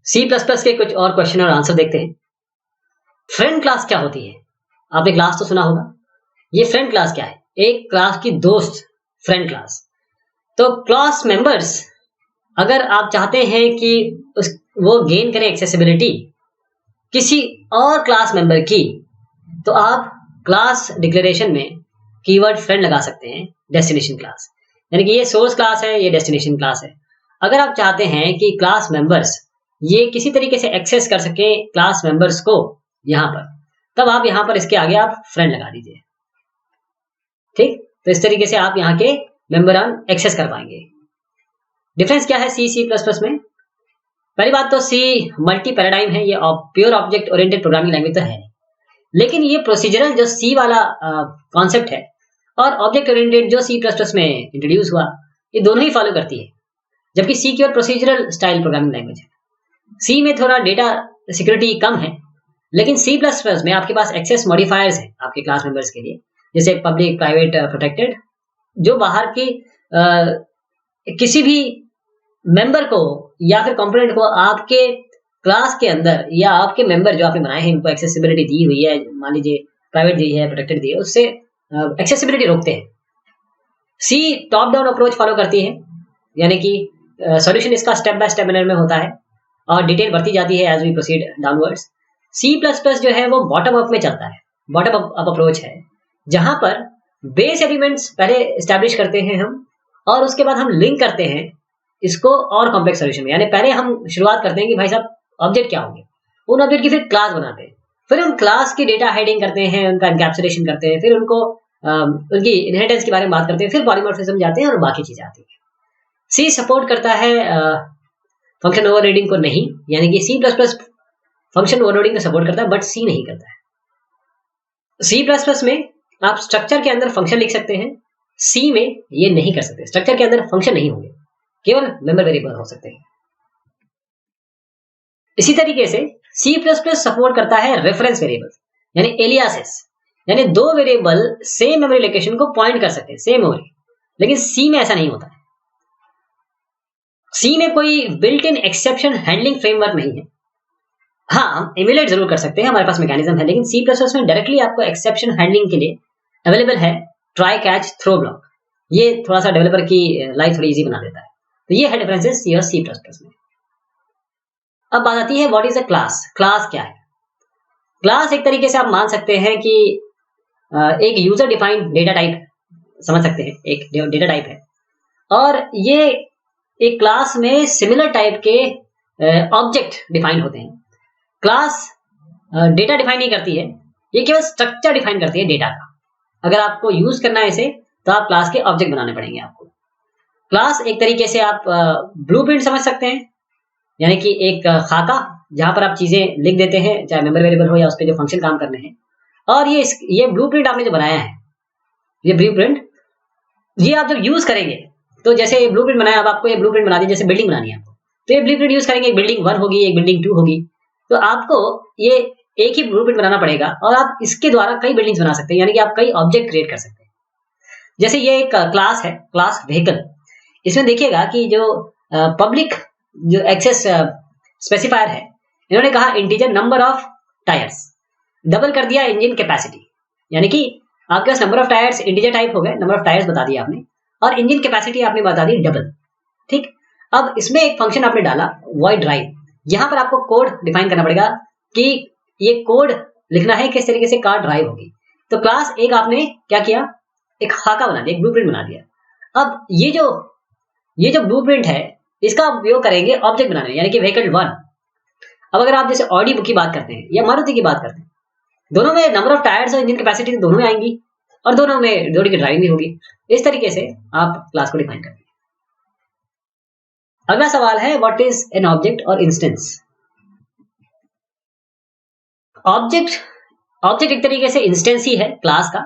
सी plus plus के कुछ और क्वेश्चन और आंसर देखते हैं। फ्रेंड क्लास क्या होती है? आपने क्लास तो सुना होगा। ये फ्रेंड क्लास क्या है? एक क्लास की दोस्त, फ्रेंड क्लास। तो क्लास मेंबर्स, अगर आप चाहते हैं कि वो गेन करें एक्सेसिबिलिटी किसी और क्लास मेंबर की, तो आप क्लास डिक्लेरेशन में कीवर्ड फ्रेंड लगा सकते हैं, डेस्टिनेशन क्लास। यानी कि ये सोर्स क्लास है, ये डेस्टिनेशन क्लास है। अगर आप चाहते हैं कि क्लास मेंबर्स ये किसी तरीके से एक्सेस कर सके क्लास मेंबर्स को यहां पर, तब आप यहां पर इसके आगे आप फ्रेंड लगा दीजिए। ठीक, तो इस तरीके से आप यहाँ के मेंबरान एक्सेस कर पाएंगे। डिफरेंस क्या है सी प्लस प्लस में? पहली बात तो सी मल्टी पैराडाइम है, ये pure object oriented programming language तो है, लेकिन ये प्रोसीजरल जो सी वाला कॉन्सेप्ट है और ऑब्जेक्ट ओरिएंटेड जो सी प्लस प्लस में इंट्रोड्यूस हुआ, ये दोनों ही फॉलो करती है। जबकि सी की और प्रोसीजरल स्टाइल प्रोग्रामिंग लैंग्वेज है। सी में थोड़ा डेटा सिक्योरिटी कम है, लेकिन सी प्लस प्लस में आपके पास एक्सेस मॉडिफायर्स है आपके क्लास मेंबर्स के लिए, जैसे पब्लिक, प्राइवेट, प्रोटेक्टेड, जो बाहर की किसी भी मेंबर को या फिर कंपोनेंट को आपके क्लास के अंदर या आपके मेंबर जो आपने बनाए हैं इनको एक्सेसिबिलिटी दी हुई है, मान लीजिए प्राइवेट दी है, प्रोटेक्टेड दी है, उससे एक्सेसिबिलिटी रोकते हैं। सी टॉप डाउन अप्रोच फॉलो करती है, यानी कि सॉल्यूशन इसका स्टेप बाय स्टेप मैनर में होता है और डिटेल बढ़ती जाती है as we proceed downwards. C plus plus जो है वो बॉटम अप में चलता है, बॉटम अप अप्रोच है, जहां पर बेस एलिमेंट्स पहले एस्टैब्लिश करते हैं हम, और उसके बाद हम लिंक करते हैं इसको और कॉम्प्लेक्स सॉल्यूशन में। यानी पहले हम शुरुआत करते हैं कि भाई साहब ऑब्जेक्ट क्या होंगे, उन ऑब्जेक्ट की फिर क्लास बनाते हैं, फिर उन क्लास की डेटा हाइडिंग करते हैं, उनका एनकैप्सुलेशन करते हैं, फिर उनको उनकी इनहेरिटेंस के बारे में बात करते हैं, फिर पॉलीमॉर्फिज्म जाते हैं और बाकी चीजें आती हैं। सी सपोर्ट करता है फंक्शन ओवरराइडिंग को नहीं, यानी कि C plus plus function overriding को सपोर्ट करता है बट सी नहीं करता है। सी प्लस प्लस में आप स्ट्रक्चर के अंदर फंक्शन लिख सकते हैं, सी में ये नहीं कर सकते। स्ट्रक्चर के अंदर फंक्शन नहीं होंगे, केवल मेंबर वेरिएबल हो सकते हैं। इसी तरीके से सी प्लस प्लस सपोर्ट करता है रेफरेंस वेरिएबल, यानी एलियासेस, यानी दो वेरिएबल सेम मेमोरी लोकेशन को पॉइंट कर सकते हैं, सेम मेमोरी, लेकिन सी में ऐसा नहीं होता है। सी में कोई built in exception handling framework नहीं है। हाँ, हम इम्यूलेट जरूर कर सकते हैं, हमारे पास मैकेनिज्म है, लेकिन सी प्लस प्लस में डायरेक्टली आपको एक्सेप्शन हैंडलिंग के लिए अवेलेबल है ट्राई कैच थ्रो ब्लॉक। ये थोड़ा सा डेवलपर की लाइफ थोड़ी इजी बना देता है। तो ये है डिफरेंसेस सी और सी प्लस प्लस में। अब बात आती है what is a class. Class क्या है? क्लास एक तरीके से आप मान सकते हैं कि एक यूजर डिफाइंड डेटा टाइप समझ सकते हैं, एक डेटा टाइप है, और ये एक क्लास में सिमिलर टाइप के ऑब्जेक्ट डिफाइन होते हैं। क्लास डेटा डिफाइन नहीं करती है, ये केवल स्ट्रक्चर डिफाइन करती है डेटा का। अगर आपको यूज करना है इसे, तो आप क्लास के ऑब्जेक्ट बनाने पड़ेंगे आपको। क्लास एक तरीके से आप ब्लूप्रिंट समझ सकते हैं, यानी कि एक खाका जहां पर आप चीजें लिख देते हैं, चाहे मेंबर वेरिएबल हो या उस पर जो फंक्शन काम करने हैं। और ये ब्लूप्रिंट आपने जो बनाया है, ये ब्लूप्रिंट, ये आप जब यूज करेंगे, तो जैसे ब्लूप्रिंट बनाया, अब आपको ये ब्लूप्रिंट बना दी, जैसे बिल्डिंग बनानी है आपको, तो ये ब्लूप्रिंट यूज करेंगे, एक बिल्डिंग 1 होगी, एक बिल्डिंग 2 होगी, तो आपको ये एक ही ब्लूप्रिंट बनाना पड़ेगा और आप इसके द्वारा कई बिल्डिंग्स बना सकते हैं, यानी कि आप कई ऑब्जेक्ट क्रिएट कर सकते हैं। जैसे ये एक क्लास है, क्लास व्हीकल। इसमें देखिएगा कि जो पब्लिक जो एक्सेस स्पेसिफायर है, इन्होंने कहा integer number of tyres, double कर दिया इंजन कैपेसिटी, यानी कि आपके पास number of tyres integer type हो गए, नंबर ऑफ टायर्स बता दिया आपने, और इंजन कैपेसिटी आपने बता दी डबल। ठीक, अब इसमें एक फंक्शन आपने डाला वॉइड ड्राइव, यहां पर आपको कोड डिफाइन करना पड़ेगा कि ये कोड लिखना है किस तरीके से कार ड्राइव होगी। तो क्लास एक आपने क्या किया, एक खाका बना दिया, एक ब्लूप्रिंट बना दिया। अब ये जो ब्लूप्रिंट है, इसका उपयोग करेंगे ऑब्जेक्ट बनाने में, यानी कि व्हीकल 1। अब अगर आप जैसे ऑडी की बात करते हैं या मारुति की बात करते हैं, दोनों में नंबर ऑफ टायर्स और इंजन कैपेसिटी दोनों में आएंगी और दोनों में जोड़ी की ड्राइविंग भी होगी। इस तरीके से आप क्लास को डिफाइन करते हैं। अगला सवाल है व्हाट इज एन ऑब्जेक्ट और इंस्टेंस। ऑब्जेक्ट एक तरीके से इंस्टेंस ही है क्लास का।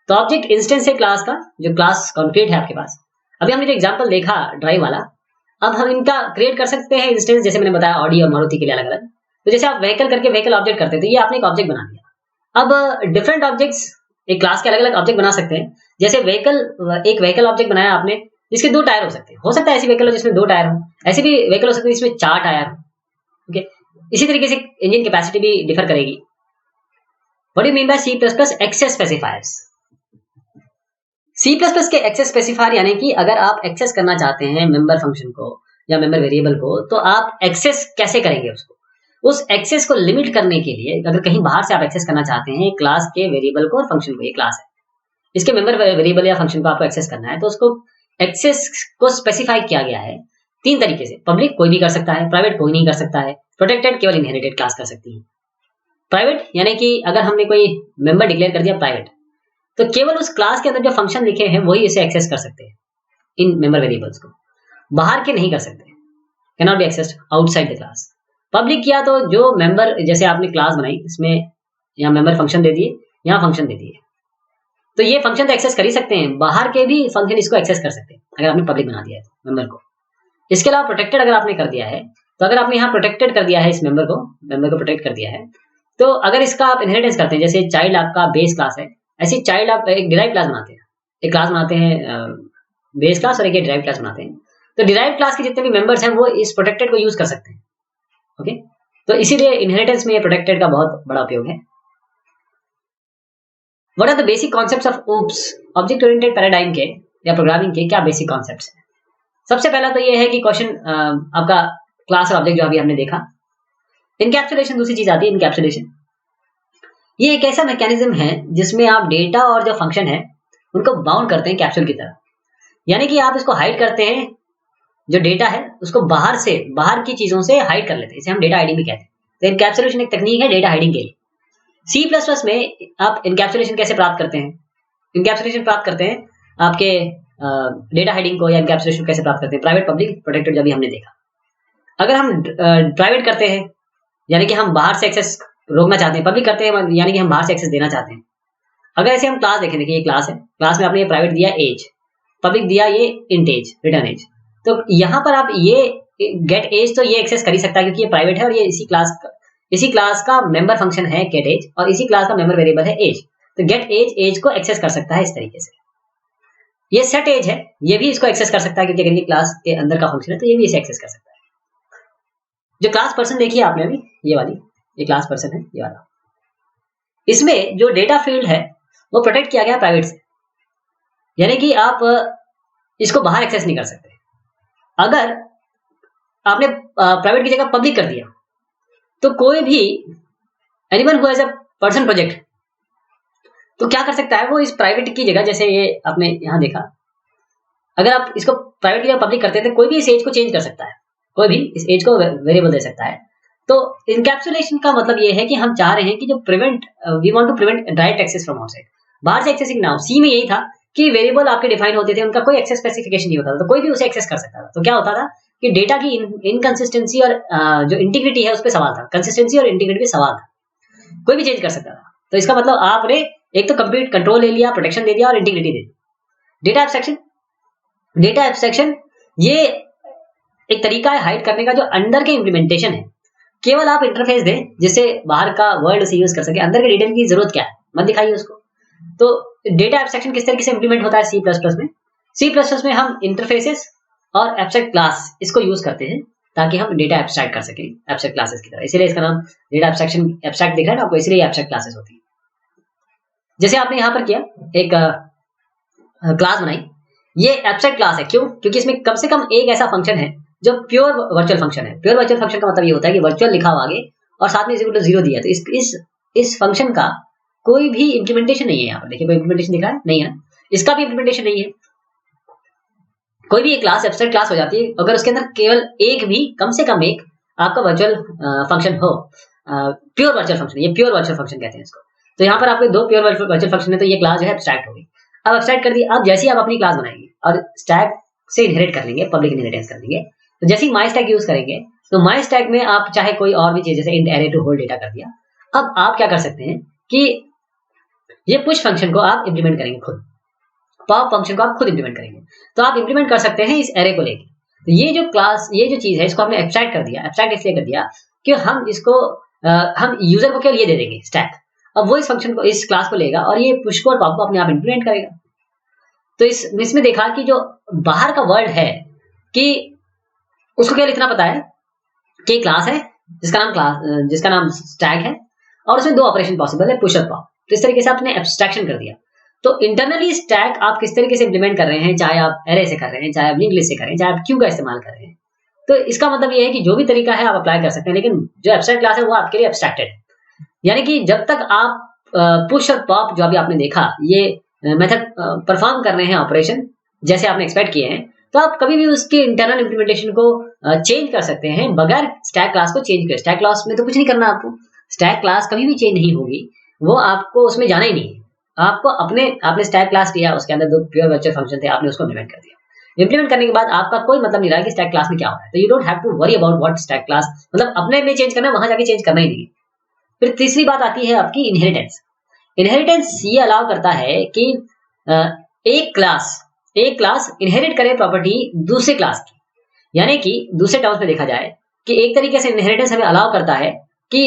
तो ऑब्जेक्ट इंस्टेंस है क्लास का, जो क्लास कॉन्क्रीट है आपके पास। अभी हमने जो एग्जांपल देखा ड्राइव वाला, अब हम इनका क्रिएट कर सकते हैं इंस्टेंस, जैसे मैंने बताया ऑडी और मारुति के लिए अलग अलग। तो जैसे आप व्हीकल करके व्हीकल ऑब्जेक्ट करते हैं, तो ये आपने एक ऑब्जेक्ट बना दिया। अब डिफरेंट ऑब्जेक्ट्स एक क्लास के अलग अलग ऑब्जेक्ट बना सकते हैं। जैसे एक व्हीकल ऑब्जेक्ट बनाया आपने, जिसके 2 टायर हो सकते हैं, हो सकता है ऐसी व्हीकल हो जिसमें 2 टायर हो, ऐसी भी व्हीकल हो सकती है जिसमें 4 टायर हो। ओके, इसी तरीके से इंजन कैपेसिटी भी डिफर करेगी। What do mean by C plus plus access specifiers? C plus plus के एक्सेस स्पेसिफायर यानी कि अगर आप एक्सेस करना चाहते हैं मेंबर फंक्शन को या मेंबर वेरिएबल को, तो आप एक्सेस कैसे करेंगे उसको? उस एक्सेस को लिमिट करने के लिए अगर कहीं बाहर से आप एक्सेस करना चाहते हैं क्लास के वेरिएबल को और फंक्शन को, ये क्लास है, इसके मेंबर वेरिएबल या फंक्शन को आपको एक्सेस करना है, तो उसको एक्सेस को स्पेसिफाई किया गया है 3 तरीके से। पब्लिक कोई भी कर सकता है, प्राइवेट कोई नहीं कर सकता है, प्रोटेक्टेड केवल इनहेरिटेड क्लास कर सकती है। प्राइवेट यानी कि अगर हमने कोई मेंबर डिक्लेयर कर दिया प्राइवेट, तो केवल उस क्लास के अंदर जो फंक्शन लिखे हैं वही इसे एक्सेस कर सकते हैं, इन मेंबर वेरिएबल्स को, बाहर के नहीं कर सकते, can not be accessed outside the class. Public किया तो जो मेंबर, जैसे आपने क्लास बनाई, इसमें यहाँ मेंबर फंक्शन दे दिए, यहाँ फंक्शन दे दिए, तो ये फंक्शन तो एक्सेस कर ही सकते हैं, बाहर के भी फंक्शन इसको एक्सेस कर सकते हैं अगर आपने पब्लिक बना दिया है मेंबर को। इसके अलावा प्रोटेक्टेड अगर आपने कर दिया है, तो अगर आपने यहाँ प्रोटेक्टेड कर दिया है इस मेंबर को प्रोटेक्ट कर दिया है, तो अगर इसका आप इनहेरिटेंस करते हैं, जैसे चाइल्ड आपका बेस क्लास है, ऐसी चाइल्ड आप एक डिराइव क्लास बनाते हैं, एक क्लास बनाते हैं बेस क्लास और एक डिराइव क्लास बनाते हैं, तो डिराइव क्लास के जितने भी मेंबर्स हैं वो इस प्रोटेक्टेड को यूज कर सकते हैं। ओके, तो इसीलिए इनहेरिटेंस में ये प्रोटेक्टेड का बहुत बड़ा उपयोग है। What are the basic concepts of OOPs? Object oriented paradigm के या प्रोग्रामिंग के क्या बेसिक कॉन्सेप्ट्स हैं? सबसे पहला तो ये है कि क्वेश्चन आपका क्लास और ऑब्जेक्ट जो अभी हमने देखा, इनकैप्सुलेशन दूसरी चीज आती है, इनकैप्सुलेशन। ये एक ऐसा मैकेनिज्म है जिसमें आप डेटा और जो फंक्शन है उनको बाउंड करते हैं कैप्सूल की तरह, यानी कि आप इसको हाइड करते हैं, जो डेटा है उसको बाहर की चीजों से हाइड कर लेते हैं, इसे हम डेटा हाइडिंग भी कहते हैं। तो इनकैप्सुलेशन एक तकनीक है डेटा हाइडिंग के लिए। सी प्लस प्लस में आप इनकैप्सुलेशन कैसे प्राप्त करते हैं? इनकैप्सुलेशन प्राप्त करते हैं आपके डेटा हाइडिंग को, या इनकैप्सुलेशन कैसे प्राप्त करते हैं? प्राइवेट पब्लिक प्रोटेक्टेड जब भी हमने देखा। अगर हम प्राइवेट करते हैं यानी कि हम बाहर से एक्सेस रोकना चाहते हैं, पब्लिक करते हैं यानी कि हम बाहर से एक्सेस देना चाहते हैं। अगर ऐसे हम क्लास देखें, देखिए ये क्लास है, क्लास में आपने ये प्राइवेट दिया एज, पब्लिक दिया ये इंट एज, रिटर्न एज, तो यहाँ पर आप ये गेट एज तो ये एक्सेस कर ही सकता है क्योंकि ये प्राइवेट है और ये इसी क्लास का मेंबर फंक्शन है गेट एज और इसी क्लास का मेंबर वेरिएबल है एज, तो गेट एज को एक्सेस कर सकता है इस तरीके से। ये सेट एज है, ये भी इसको एक्सेस कर सकता है क्योंकि अगर ये क्लास के अंदर का फंक्शन है तो ये भी इसे एक्सेस कर सकता है। जो क्लास पर्सन देखिए आपने अभी, ये वाली, ये क्लास पर्सन है, ये वाला, इसमें जो डेटा फील्ड है वो प्रोटेक्ट किया गया प्राइवेट से, यानी कि आप इसको बाहर एक्सेस नहीं कर सकते। अगर आपने प्राइवेट की जगह पब्लिक कर दिया तो कोई भी anyone who has a person project तो क्या कर सकता है, वो इस प्राइवेट की जगह, जैसे ये आपने यहां देखा, अगर आप इसको प्राइवेट की जगह पब्लिक करते हैं तो कोई भी इस एज को चेंज कर सकता है, कोई भी इस एज को वेरिएबल दे सकता है। तो इनकैप्सुलेशन का मतलब ये है कि हम चाह रहे हैं कि जो we want to prevent direct access from outside, बाहर से एक्सेसिंग ना हो। सी में यही था कि वेरिएबल आपके डिफाइन होते थे, उनका कोई एक्सेस स्पेसिफिकेशन नहीं होता था, तो कोई भी उसे एक्सेस कर सकता था। तो क्या होता था कि डेटा की इनकंसिस्टेंसी और जो इंटीग्रिटी है उस पर सवाल था, कंसिस्टेंसी और इंटीग्रिटी पे सवाल था, कोई भी चेंज कर सकता था। तो इसका मतलब आपने एक तो कंप्लीट कंट्रोल ले लिया, प्रोटेक्शन दे दिया और इंटीग्रिटी दे दी। डेटा एब्स्ट्रैक्शन ये एक तरीका है हाइड करने का जो अंदर के इंप्लीमेंटेशन है, केवल आप इंटरफेस दें जिससे बाहर का वर्ल्ड उसे यूज कर सके, अंदर के डिटेल की जरूरत क्या है मत दिखाइए उसको। तो डेटा एब्स्ट्रैक्शन किस तरीके से इंप्लीमेंट होता है सी प्लस प्लस में? सी प्लस प्लस में हम इंटरफेसेस और एब्स्ट्रैक्ट क्लास इसको यूज करते हैं ताकि हम डेटा एब्स्ट्रैक्ट कर सकें एब्स्ट्रैक्ट क्लासेस की तरह, इसीलिए इसका नाम डेटा एब्स्ट्रैक्शन, एब्स्ट्रैक्ट दिख रहा है ना आपको, इसलिए एब्स्ट्रैक्ट क्लासेस होती है। जैसे आपने यहाँ पर किया एक क्लास बनाई, ये एब्स्ट्रैक्ट क्लास है, क्यों? क्योंकि इसमें कम से कम एक ऐसा फंक्शन है जो प्योर वर्चुअल फंक्शन है। प्योर वर्चुअल फंक्शन का मतलब ये होता है कि वर्चुअल लिखा हुआ आगे और साथ में जीरो दिया, तो इस फंक्शन का कोई भी इंप्लीमेंटेशन नहीं है। यहाँ पर देखिए कोई इंप्लीमेंटेशन दिख रहा है, नहीं है ना, इसका भी इंप्लीमेंटेशन नहीं है। कोई भी एक क्लास एब्स्ट्रैक्ट क्लास हो जाती है अगर उसके अंदर केवल एक भी, कम से कम एक आपका वर्चुअल फंक्शन हो, प्योर वर्चुअल फंक्शन, ये प्योर वर्चुअल फंक्शन कहते हैं इसको। तो यहाँ पर आपके दो प्योर वर्चुअल फंक्शन है, तो ये क्लास जो है एब्स्ट्रैक्ट होगी। अब एब्स्ट्रैक्ट कर दी, अब जैसे ही आप अपनी क्लास बनाएंगे और स्टैक से इनहेरिट कर लेंगे, पब्लिक इनहेरिटेंस कर लेंगे, तो जैसे ही माई स्टैक यूज करेंगे तो माई स्टैक में आप चाहे कोई और भी चीज जैसे int array to hold data कर दिया, अब आप क्या कर सकते हैं कि ये पुश फंक्शन को आप इंप्लीमेंट करेंगे खुद, पॉप फंक्शन को आप खुद इंप्लीमेंट करेंगे, तो आप इंप्लीमेंट कर सकते हैं इस एरे को लेके। तो ये जो क्लास, ये जो चीज है इसको हमने एब्स्ट्रैक्ट कर दिया, एब्स्ट्रैक्ट इसलिए कर दिया कि हम इसको हम यूजर को केवल ये दे देंगे स्टैक, अब वो इस फंक्शन को, इस क्लास को लेगा और ये पुश को और पॉप को अपने आप इंप्लीमेंट करेगा। तो इसमें देखा कि जो बाहर का वर्ल्ड है कि उसको केवल इतना पता है कि क्लास है, जिसका नाम स्टैक है, और उसमें दो ऑपरेशन पॉसिबल है, पुश और पॉप। तो इस तरीके से आपने एब्स्ट्रैक्शन कर दिया। तो इंटरनली स्टैक आप किस तरीके से इंप्लीमेंट कर रहे हैं, चाहे आप एरे से कर रहे हैं, चाहे आप लिंक लिस्ट से कर रहे हैं, चाहे आप क्यू का इस्तेमाल कर रहे हैं, तो इसका मतलब ये है कि जो भी तरीका है आप अप्लाई कर सकते हैं, लेकिन जो एब्स्ट्रैक्ट क्लास है वो आपके लिए एब्स्ट्रैक्टेड है। यानी कि जब तक आप पुश और पॉप जो अभी आपने देखा ये मेथड परफॉर्म कर रहे हैं ऑपरेशन जैसे आपने एक्सपेक्ट किए हैं, तो आप कभी भी उसके इंटरनल इंप्लीमेंटेशन को चेंज कर सकते हैं बगैर स्टैक क्लास को चेंज करे। स्टैक क्लास में तो कुछ नहीं करना आपको, स्टैक क्लास कभी भी चेंज नहीं होगी, वो आपको उसमें जाना ही नहीं है। आपको आपने स्टैक क्लास लिया, उसके अंदर दो प्योर वर्चुअल फंक्शन थे, आपने उसको इंप्लीमेंट कर दिया। इंप्लीमेंट करने के बाद आपका कोई मतलब नहीं रहा कि स्टैक क्लास में क्या हो रहा है, तो you don't have to worry about what stack class, मतलब अपने में चेंज करना है, वहां जाके चेंज करना ही नहीं है। फिर तीसरी बात आती है आपकी इनहेरिटेंस। इनहेरिटेंस ये अलाउ करता है कि एक क्लास इनहेरिट करे प्रॉपर्टी दूसरे क्लास की। यानी कि दूसरे टर्म्स में देखा जाए कि एक तरीके से इनहेरिटेंस हमें अलाउ करता है कि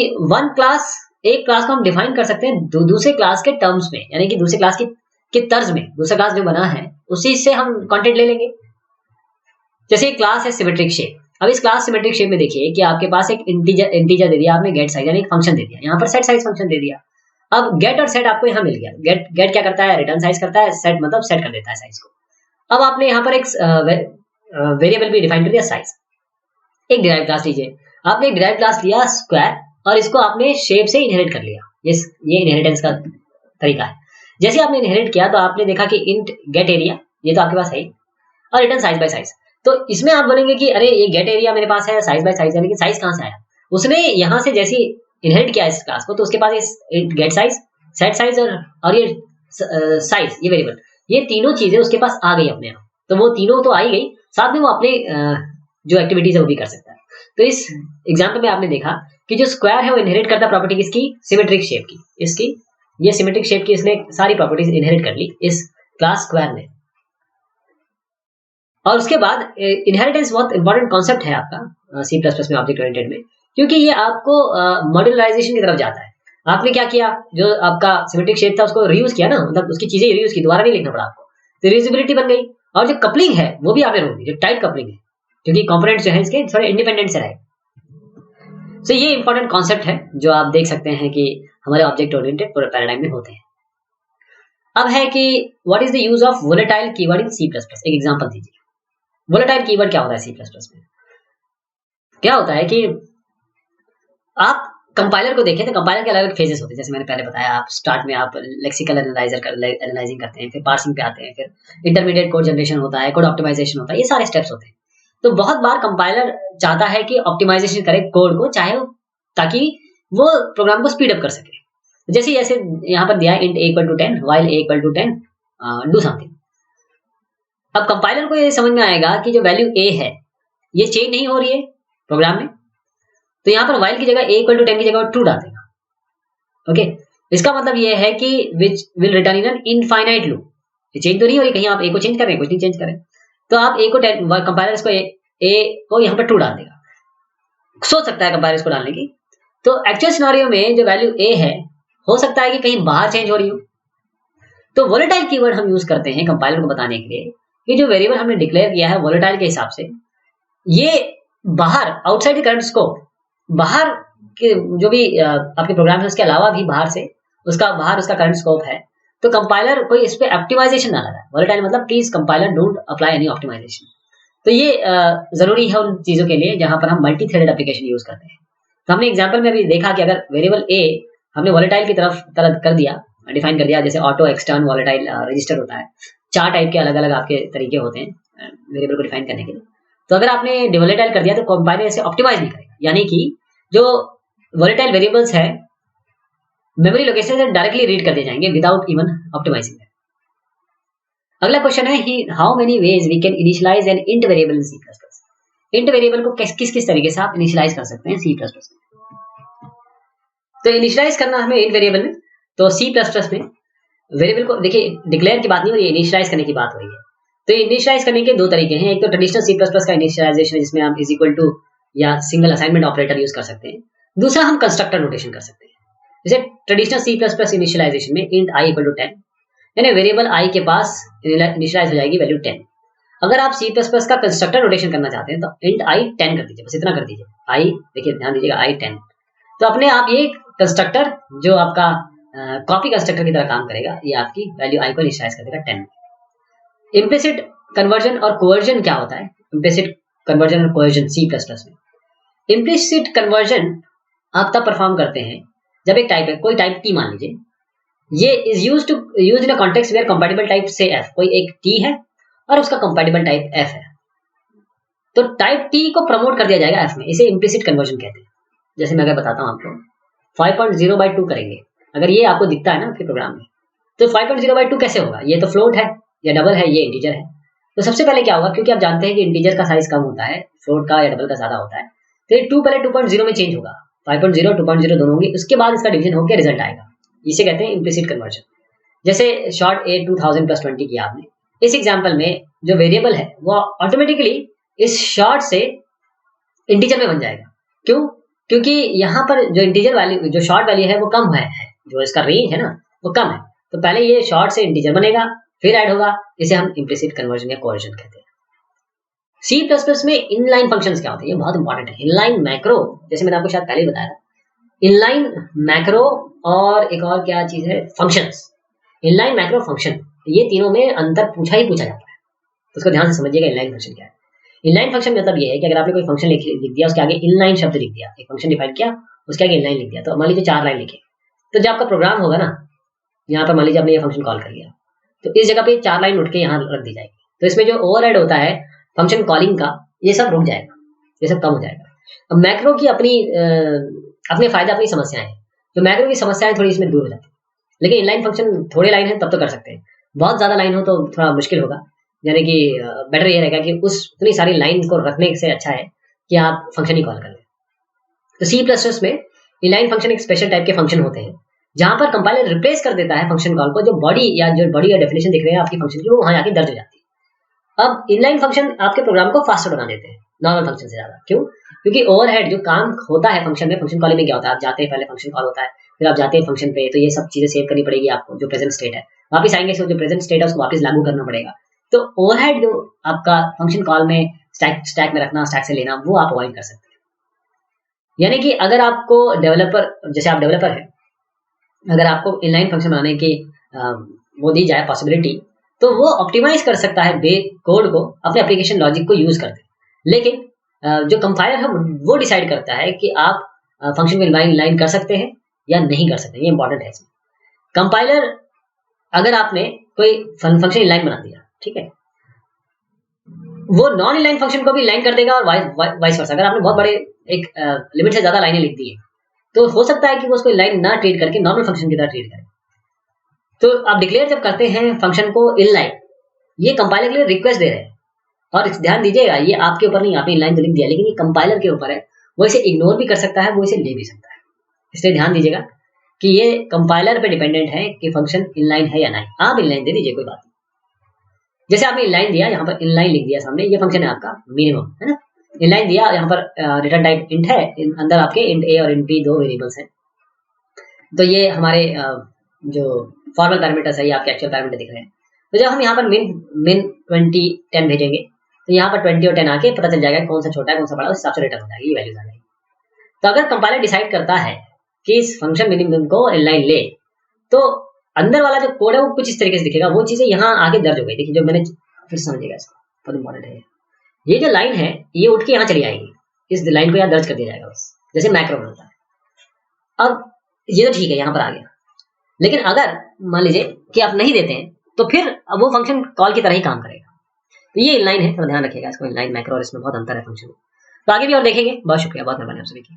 एक क्लास को हम डिफाइन कर सकते हैं दूसरे क्लास के टर्म्स में, यानी कि दूसरे क्लास के तर्ज में। दूसरा क्लास जो बना है उसी से हम कंटेंट ले लेंगे। जैसे एक क्लास है सिमेट्रिक शेप। अब इस क्लास सिमेट्रिक शेप में देखिए कि आपके पास एक इंटीजर दे दिया आपने, गेट साइज, यानी एक फंक्शन दे दिया, यहाँ पर सेट साइज फंक्शन दे दिया। अब गेट और सेट आपको यहाँ मिल गया। गेट क्या करता है, रिटर्न साइज करता है, सेट मतलब सेट कर देता है साइज को। अब आपने यहाँ पर एक वेरिएबल भी डिफाइन कर दिया साइज। एक डिराइव क्लास लीजिए, आपने एक डिराइव क्लास लिया स्क्वायर और इसको आपने शेप से इनहेरिट कर लिया। ये इनहेरिटेंस का तरीका है। जैसे आपने इनहेरिट किया तो आपने देखा कि इंट गेट एरिया ये तो आपके पास है ही, और रिटर्न साइज बाय साइज। तो इसमें आप बोलेंगे कि अरे ये गेट एरिया मेरे पास है, साइज बाय साइज है, लेकिन साइज कहाँ से आया? उसने यहाँ से जैसे इनहेरिट किया इस क्लास को, तो उसके पास ये गेट साइज, सेट साइज और ये साइज, ये वेरिएबल, ये तीनों चीजें उसके पास आ गई अपने आप। तो वो तीनों तो आ ही गई, साथ में वो अपने जो एक्टिविटीज है वो भी कर सकता है। तो इस एग्जाम्पल में आपने देखा कि जो स्क्वायर है वो इनहेरिट करता प्रॉपर्टी किसकी, सिमेट्रिक शेप की। इसकी ये सिमेट्रिक शेप की इसने सारी प्रॉपर्टीज इनहेरिट कर ली इस क्लास स्क्वायर ने। और उसके बाद इनहेरिटेंस बहुत इंपॉर्टेंट कॉन्सेप्ट है आपका सी प्लस प्लस में, ऑब्जेक्ट ओरिएंटेड में, क्योंकि ये आपको मॉड्यूलराइजेशन की तरफ जाता है। आपने क्या किया, जो आपका सिमेट्रिक शेप था उसको रीयूज किया ना, मतलब उसकी चीजें रीयूज की, दोबारा नहीं लिखना पड़ा आपको, तो रीयूजेबिलिटी बन गई। और जो कपलिंग है वो भी आपने रोक दी, जो टाइट कपलिंग है, क्योंकि कंपोनेंट्स जो है इसके थोड़े इंडिपेंडेंट से रहे। तो ये इंपॉर्टेंट कॉन्सेप्ट है जो आप देख सकते हैं कि हमारे ऑब्जेक्ट ओरिएंटेड पैराडाइम में होते हैं। अब है कि what is the use of volatile keyword in C plus plus. एक एग्जांपल दीजिए, वोलेटाइल कीवर्ड क्या होता है सी प्लस प्लस में? क्या होता है कि आप कंपाइलर को देखें तो कंपाइलर के अलग अलग फेजेस होते हैं। जैसे मैंने पहले बताया, आप स्टार्ट में आप लेक्सिकल एनालाइजिंग करते हैं, फिर पार्सिंग पे आते हैं, फिर इंटरमीडिएट कोड जनरेशन होता है, कोड ऑप्टिमाइजेशन होता है, ये सारे स्टेप्स होते हैं। तो बहुत बार कंपाइलर चाहता है कि ऑप्टिमाइजेशन करे कोड को, चाहे ताकि वो प्रोग्राम को स्पीड अप कर सके। जैसे यहाँ पर दिया है int a=10 while a=10 do something. अब कंपाइलर को ये समझ में आएगा कि जो वैल्यू a है ये चेंज नहीं हो रही है प्रोग्राम में, तो यहाँ पर while की जगह a=10 की जगह ट्रू डाल देगा। ओके, इसका मतलब ये है कि which will return in an infinite loop. ये चेंज तो नहीं हो रही, कहीं आप a को चेंज कर रहे हैं, कुछ नहीं चेंज करें, तो आप a को कंपाइलर इसको a को यहाँ पर ट्रू डाल देगा। सोच सकता है कंपाइलर इसको डालने की। तो एक्चुअल सिनेरियो में जो वैल्यू a है हो सकता है कि कहीं बाहर चेंज हो रही हो। तो वोलेटाइल कीवर्ड हम यूज करते हैं कंपाइलर को बताने के लिए कि जो वेरिएबल हमने डिक्लेयर किया है वोलेटाइल के हिसाब से, ये बाहर आउटसाइड द करंट स्कोप, बाहर के जो भी आपके प्रोग्राम है उसके अलावा भी बाहर उसका करंट स्कोप है, तो कंपाइलर कोई इस पे ऑप्टिमाइजेशन ना लगाए। वोलेटाइल मतलब please compiler don't apply any optimisation. तो ये जरूरी है उन चीजों के लिए जहां पर हम मल्टी थ्रेडेड एप्लीकेशन यूज करते हैं। तो हमने एग्जांपल में अभी देखा कि अगर वेरिएबल a हमने वोलेटाइल की तरफ कर दिया, डिफाइन कर दिया, जैसे ऑटो एक्सटर्न वोलेटाइल रजिस्टर होता है, 4 टाइप के अलग अलग आपके तरीके होते हैं वेरिएबल को डिफाइन करने के लिए। तो अगर आपने वोलेटाइल कर दिया तो कंपाइलर इसे ऑप्टिमाइज नहीं करेगा, यानी कि जो वोलेटाइल वेरिएबल्स है मेमोरी लोकेशन से डायरेक्टली रीड कर दिए जाएंगे विदाउट इवन ऑप्टिमाइजिंग। अगला क्वेश्चन है how many ways we can initialise an int variable in C plus plus. Int variable को किस किस तरीके से आप इनिशियलाइज कर सकते हैं सी प्लस प्लस में। तो इनिशियलाइज करना हमें इंट वेरिएबल में, तो सी प्लस प्लस में वेरिएबल को देखिए डिक्लेयर की बात नहीं हो रही है, इनिशियलाइज करने की बात हो रही है। तो इनिशियलाइज करने के दो तरीके हैं, एक तो ट्रेडिशनल सी प्लस प्लस का इनिशियलाइजेशन है जिसमें हम इज इक्वल टू या सिंगल असाइनमेंट ऑपरेटर यूज कर सकते हैं, दूसरा हम कंस्ट्रक्टर नोटेशन कर सकते हैं। जैसे traditional C plus plus initialisation में इंट i = 10, यानी वेरिएबल i के पास इनिशियलाइज हो जाएगी वैल्यू 10। अगर आप C++ का कंस्ट्रक्टर नोटेशन करना चाहते हैं तो int i 10 कर दीजिए, बस इतना कर दीजिए। i देखिए ध्यान दीजिएगा i 10, तो अपने आप ये कंस्ट्रक्टर जो आपका कॉपी कंस्ट्रक्टर की तरह काम करेगा, ये आपकी वैल्यू i को इनिशियलाइज कर देगा 10। इम्प्लिसिट कन्वर्जन और कोवर्जन क्या होता है? इम्प्लिसिट कन्वर्जन और कोवर्जन C++ में। इम्प्लिसिट कन्वर्जन आप तब परफॉर्म करते हैं जब एक टाइप है, कोई टाइप T मान लीजिए, ये is used in a context where compatible type से F, कोई एक T है और उसका कंपैटिबल टाइप F है, तो टाइप T को प्रमोट कर दिया जाएगा F में, इसे इम्प्लिसिट कन्वर्जन कहते हैं। जैसे मैं अगर बताता हूं आपको 5.0/2 करेंगे, अगर ये आपको दिखता है ना आपके प्रोग्राम में, तो 5.0/2 कैसे होगा? ये तो फ्लोट है या डबल है, ये इंटीजर है। तो सबसे पहले क्या होगा, क्योंकि आप जानते हैं कि इंटीजर का साइज कम होता है, फ्लोट का या डबल का ज्यादा होता है, तो ये 2 पहले 2.0 में चेंज होगा, 5.0 2.0 दोनों होंगे, उसके बाद इसका डिवीजन होकर रिजल्ट आएगा, इसे कहते हैं इम्प्लिसिट कन्वर्जन। जैसे शॉर्ट A 2000 + 20 किया आपने, इस एग्जाम्पल में जो वेरिएबल है वो ऑटोमेटिकली इस शॉर्ट से इंटीजर में बन जाएगा। क्यों? क्योंकि यहाँ पर जो इंटीजर वैल्यू, जो शॉर्ट वैल्यू है वो कम है, जो इसका रेंज है ना वो कम है, तो पहले ये शॉर्ट से इंटीजर बनेगा फिर ऐड होगा, इसे हम इम्प्लिसिट कन्वर्जन या कोवर्जन कहते हैं। C++ में इनलाइन फंक्शंस क्या होते हैं, ये बहुत इंपॉर्टेंट है। इनलाइन मैक्रो, जैसे मैंने आपको शायद पहले ही बताया था, इनलाइन मैक्रो और एक और क्या चीज है, फंक्शंस। इनलाइन मैक्रो फंक्शन, ये तीनों में अंतर पूछा ही पूछा जाता है, तो उसको ध्यान से समझिएगा इनलाइन फंक्शन क्या है। इनलाइन फंक्शन मतलब ये है कि अगर आपने कोई फंक्शन लिख दिया, उसके आगे इनलाइन शब्द लिख दिया, एक फंक्शन डिफाइन किया, उसके आगे इनलाइन लिख दिया, तो मान लीजिए 4 लाइन लिखे, तो जब आपका प्रोग्राम होगा ना, यहाँ पर मान लीजिए आपने ये फंक्शन कॉल कर लिया, तो इस जगह पे 4 लाइन उठ के यहाँ रख दी जाएगी, तो इसमें जो ओवरहेड होता है फंक्शन कॉलिंग का, ये सब रुक जाएगा, ये सब कम हो जाएगा। अब मैक्रो की अपने फायदे अपनी समस्याएं हैं, तो मैक्रो की समस्याएं थोड़ी इसमें दूर हो जाती है। लेकिन इनलाइन फंक्शन थोड़े लाइन है तब तो कर सकते हैं, बहुत ज्यादा लाइन हो तो थोड़ा मुश्किल होगा, यानी कि बेटर ये रहेगा कि उस उतनी सारी लाइन को रखने से अच्छा है कि आप फंक्शन ही कॉल कर लें। तो C++ में इनलाइन फंक्शन एक स्पेशल टाइप के फंक्शन होते हैं, जहां पर कंपाइलर रिप्लेस कर देता है फंक्शन कॉल को, जो बॉडी या डेफिनेशन दिख रहे हैं आपकी फंक्शन की, वो वहां जाके दर्ज हो जाती है। अब इनलाइन फंक्शन आपके प्रोग्राम को फास्टर बना देते हैं नॉर्मल फंक्शन से ज्यादा। क्यों? क्योंकि ओवरहेड जो काम होता है फंक्शन में, फंक्शन कॉलिंग में क्या होता है, आप जाते हैं पहले फंक्शन कॉल होता है, फिर आप जाते हैं फंक्शन पे, तो ये सब चीजें सेव करनी पड़ेगी आपको, जो प्रेजेंट स्टेट है, वापस आएंगे जो प्रेजेंट स्टेट है उसको वापस लागू करना पड़ेगा। तो ओवरहेड जो आपका फंक्शन कॉल में स्टैक में रखना, स्टैक से लेना, वो आप अवॉइड कर सकते हैं। यानी कि अगर आपको डेवलपर, जैसे आप डेवलपर हैं, अगर आपको इनलाइन फंक्शन बनाने की वो दी जाए पॉसिबिलिटी, तो वो ऑप्टिमाइज कर सकता है कोड को अपने एप्लीकेशन लॉजिक को यूज करके। लेकिन जो कंपाइलर है वो डिसाइड करता है कि आप फंक्शन को इनलाइन कर सकते हैं या नहीं कर सकते, ये इंपॉर्टेंट है इसमें। कंपाइलर, अगर आपने कोई फंक्शन इनलाइन बना दिया, ठीक है, वो नॉन इनलाइन फंक्शन को भी इनलाइन कर देगा और वाइस वर्सा। अगर आपने बहुत बड़े एक लिमिट से ज्यादा लाइनें लिख दी है, तो हो सकता है कि वो उसको इनलाइन ना ट्रीट करके नॉर्मल फंक्शन की तरह ट्रीट करे। तो आप डिक्लेयर जब करते हैं फंक्शन को इनलाइन, ये कंपाइलर के लिए रिक्वेस्ट दे रहे हैं, और ध्यान दीजिएगा ये आपके ऊपर नहीं, आपने इनलाइन तो लिख दिया, लेकिन ये कंपाइलर के ऊपर है, वो इसे इग्नोर भी कर सकता है, वो इसे ले भी सकता है। इसलिए ध्यान दीजिएगा कि ये कंपाइलर पे डिपेंडेंट है कि फंक्शन इनलाइन है या नहीं। आप इनलाइन दे दीजिए, कोई बात नहीं। जैसे आपने इनलाइन दिया, यहाँ पर इनलाइन लिख दिया सामने, ये फंक्शन है आपका मिनिमम, है ना, इनलाइन दिया, यहाँ पर रिटर्न टाइप इंट है, अंदर आपके इंट a और इंट b 2 वेरिएबल्स हैं। तो ये हमारे जो फॉर्मल पैरामीटर्स है, ये आपके एक्चुअल पैरामीटर दिख रहे हैं। तो जब हम यहाँ पर मिन 20 10 भेजेंगे, तो यहाँ पर 20 और 10 आके पता चल जाएगा कौन सा छोटा है कौन सा बड़ा, उस हिसाब से रिटर्न हो जाएगी, ये वैल्यूज आ जाएगी। तो अगर कंपाइलर डिसाइड करता है कि इस फंक्शन मिनिमम को इनलाइन ले, तो अंदर वाला जो कोड है वो कुछ इस तरीके से दिखेगा, वो चीजें यहाँ आगे दर्ज हो गई। देखिए, जो मैंने फिर समझिएगा इसको, बहुत इंपॉर्टेंट है। ये जो लाइन है ये उठ के यहाँ चली आएगी, इस लाइन को यहाँ दर्ज कर दिया जाएगा, बस जैसे मैक्रो में होता है। अब ये तो ठीक है, यहाँ पर आ गया, लेकिन अगर मान लीजिए कि आप नहीं देते हैं, तो फिर वो फंक्शन कॉल की तरह ही काम करेगा। तो ये इनलाइन है, तो ध्यान रखिएगा इसको, इनलाइन मैक्रो और इसमें बहुत अंतर है फंक्शन में। तो आगे भी और देखेंगे। बहुत शुक्रिया, बहुत मेहरबानी आप सभी की।